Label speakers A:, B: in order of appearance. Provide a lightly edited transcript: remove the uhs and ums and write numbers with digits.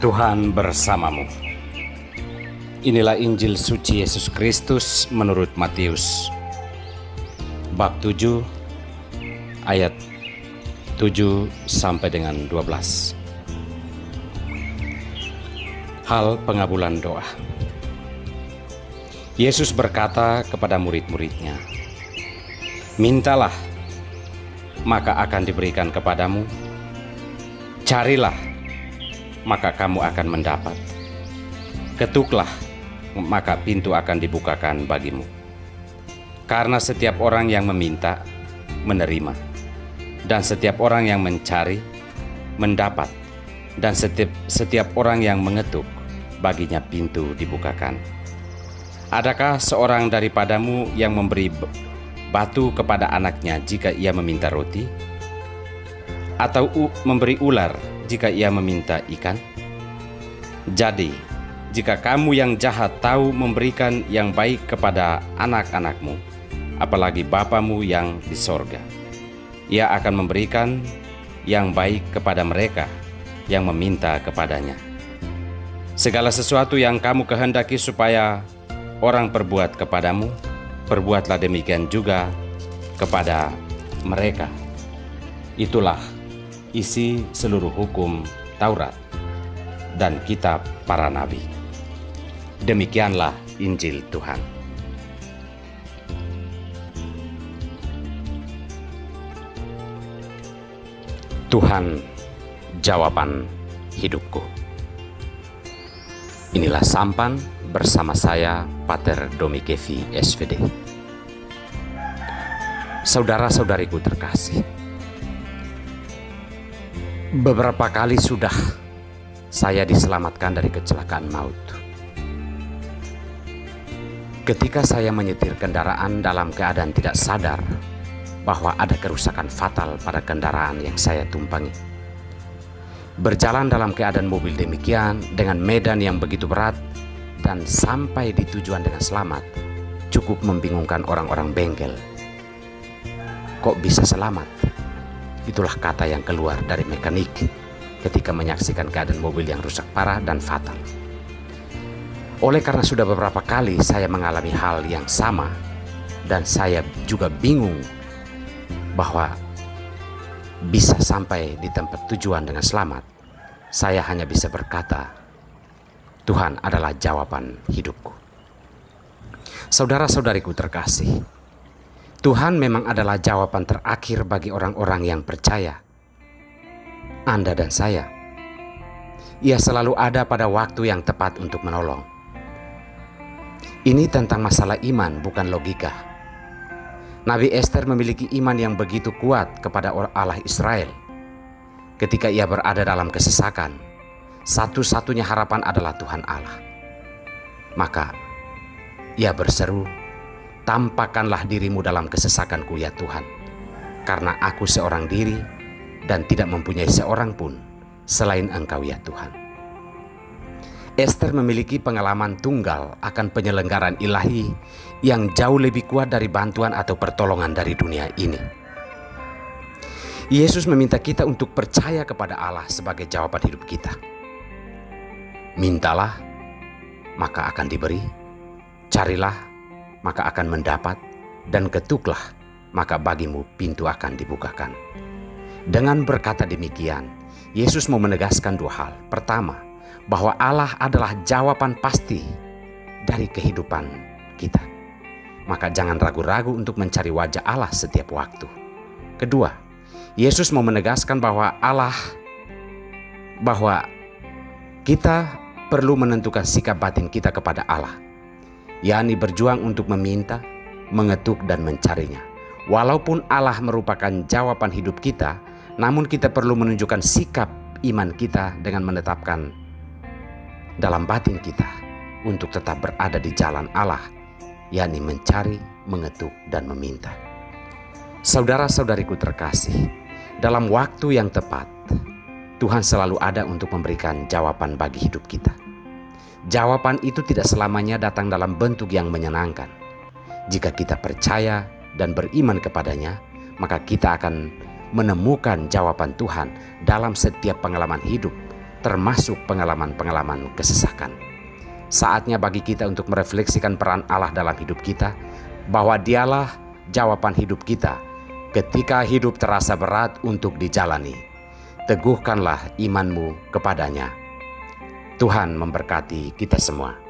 A: Tuhan bersamamu. Inilah Injil suci Yesus Kristus menurut Matius bab 7 ayat 7 sampai dengan 12. Hal pengabulan doa. Yesus berkata kepada murid-muridnya, "Mintalah, maka akan diberikan kepadamu. Carilah, maka kamu akan mendapat. Ketuklah, maka pintu akan dibukakan bagimu. Karena setiap orang yang meminta, menerima. Dan setiap orang yang mencari, mendapat. Dan setiap orang yang mengetuk, baginya pintu dibukakan. Adakah seorang daripadamu yang memberi batu kepada anaknya jika ia meminta roti? Atau memberi ular jika ia meminta ikan? Jadi, jika kamu yang jahat tahu memberikan yang baik kepada anak-anakmu, apalagi Bapamu yang di sorga, Ia akan memberikan yang baik kepada mereka yang meminta kepadanya. Segala sesuatu yang kamu kehendaki supaya orang perbuat kepadamu, perbuatlah demikian juga kepada mereka. Itulah isi seluruh hukum Taurat dan kitab para nabi." Demikianlah Injil Tuhan. Tuhan, jawaban hidupku. Inilah sampan bersama saya, Pater Domi Kevi, SVD. Saudara-saudariku terkasih, beberapa kali sudah saya diselamatkan dari kecelakaan maut. Ketika saya menyetir kendaraan dalam keadaan tidak sadar bahwa ada kerusakan fatal pada kendaraan yang saya tumpangi. Berjalan dalam keadaan mobil demikian dengan medan yang begitu berat dan sampai di tujuan dengan selamat cukup membingungkan orang-orang bengkel. Kok bisa selamat? Itulah kata yang keluar dari mekanik ketika menyaksikan keadaan mobil yang rusak parah dan fatal. Oleh karena sudah beberapa kali saya mengalami hal yang sama dan saya juga bingung bahwa bisa sampai di tempat tujuan dengan selamat, saya hanya bisa berkata, Tuhan adalah jawaban hidupku. Saudara-saudariku terkasih, Tuhan memang adalah jawaban terakhir bagi orang-orang yang percaya. Anda dan saya. Ia selalu ada pada waktu yang tepat untuk menolong. Ini tentang masalah iman, bukan logika. Nabi Ester memiliki iman yang begitu kuat kepada Allah Israel. Ketika ia berada dalam kesesakan, satu-satunya harapan adalah Tuhan Allah. Maka ia berseru, "Tampakkanlah dirimu dalam kesesakanku ya Tuhan, karena aku seorang diri dan tidak mempunyai seorang pun selain Engkau ya Tuhan." Ester memiliki pengalaman tunggal akan penyelenggaraan ilahi yang jauh lebih kuat dari bantuan atau pertolongan dari dunia ini. Yesus meminta kita untuk percaya kepada Allah sebagai jawaban hidup kita. Mintalah, maka akan diberi. Carilah, maka akan mendapat. Dan ketuklah, maka bagimu pintu akan dibukakan. Dengan berkata demikian, Yesus mau menegaskan dua hal. Pertama, bahwa Allah adalah jawaban pasti dari kehidupan kita. Maka jangan ragu-ragu untuk mencari wajah Allah setiap waktu. Kedua, Yesus mau menegaskan bahwa kita perlu menentukan sikap batin kita kepada Allah, yakni berjuang untuk meminta, mengetuk dan mencarinya. Walaupun Allah merupakan jawaban hidup kita, namun kita perlu menunjukkan sikap iman kita dengan menetapkan dalam batin kita untuk tetap berada di jalan Allah, yakni mencari, mengetuk, dan meminta. Saudara-saudariku terkasih, dalam waktu yang tepat, Tuhan selalu ada untuk memberikan jawaban bagi hidup kita. Jawaban itu tidak selamanya datang dalam bentuk yang menyenangkan. Jika kita percaya dan beriman kepadanya, maka kita akan menemukan jawaban Tuhan dalam setiap pengalaman hidup termasuk pengalaman-pengalaman kesesakan. Saatnya bagi kita untuk merefleksikan peran Allah dalam hidup kita, bahwa Dialah jawaban hidup kita ketika hidup terasa berat untuk dijalani. Teguhkanlah imanmu kepadanya. Tuhan memberkati kita semua.